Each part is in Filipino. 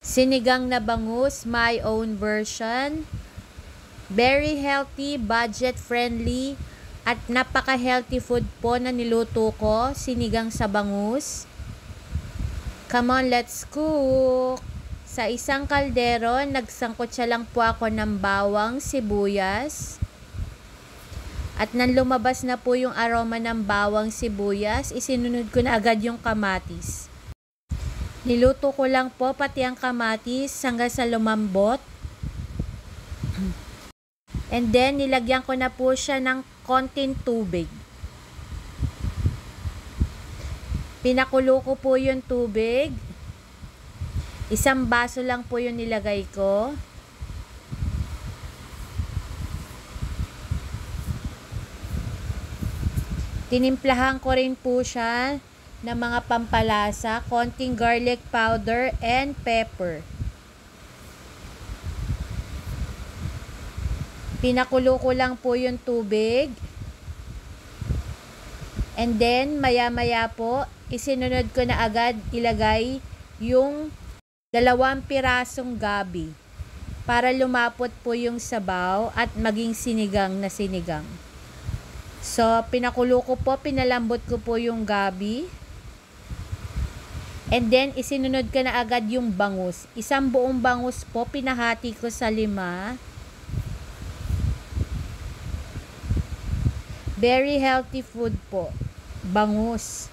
Sinigang na bangus, my own version. Very healthy, budget-friendly, at napaka-healthy food po na niluto ko, sinigang sa bangus. Come on, let's cook! Sa isang kaldero, nagsangkotsa lang po ako ng bawang, sibuyas. At nang lumabas na po yung aroma ng bawang, sibuyas, isinunod ko na agad yung kamatis. Niluto ko lang po pati ang kamatis hanggang sa lumambot. And then, nilagyan ko na po siya ng konting tubig. Pinakulo ko po yung tubig. Isang baso lang po yung nilagay ko. Tinimplahan ko rin po siya ng mga pampalasa, konting garlic powder and pepper. Pinakulo ko lang po yung tubig. And then, maya-maya po, isinunod ko na agad ilagay yung 2 pirasong gabi para lumapot po yung sabaw at maging sinigang na sinigang. So, pinakulo ko po, pinalambot ko po yung gabi. And then, isinunod ko na agad yung bangus. Isang buong bangus po, pinahati ko sa 5. Very healthy food po. Bangus.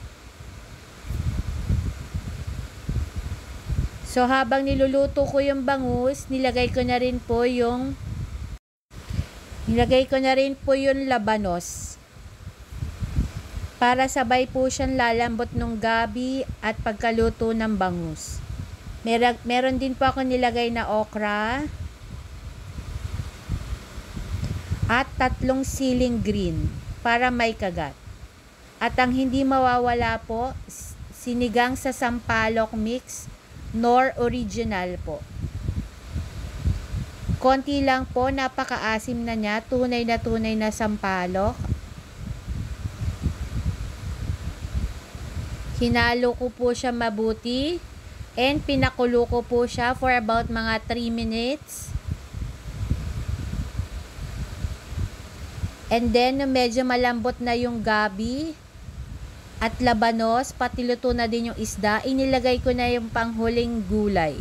So, habang niluluto ko yung bangus, nilagay ko na rin po yung labanos. Para sabay po siyang lalambot ng gabi at pagkaluto ng bangus. Meron din po ako nilagay na okra. At 3 siling green para may kagat. At ang hindi mawawala po, sinigang sa sampalok mix, nor original po. Konti lang po, napakaasim na niya, tunay na sampalok. Hinalo ko po siya mabuti and pinakulo ko po siya for about mga 3 minutes. And then, medyo malambot na yung gabi at labanos, pati luto na din yung isda, inilagay ko na yung panghuling gulay.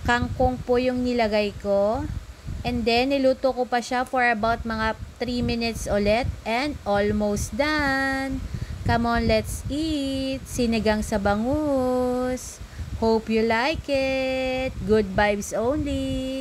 Kangkong po yung nilagay ko. And then, niluto ko pa siya for about mga 3 minutes ulit and almost done. Come on, let's eat. Sinigang sa bangus. Hope you like it. Good vibes only.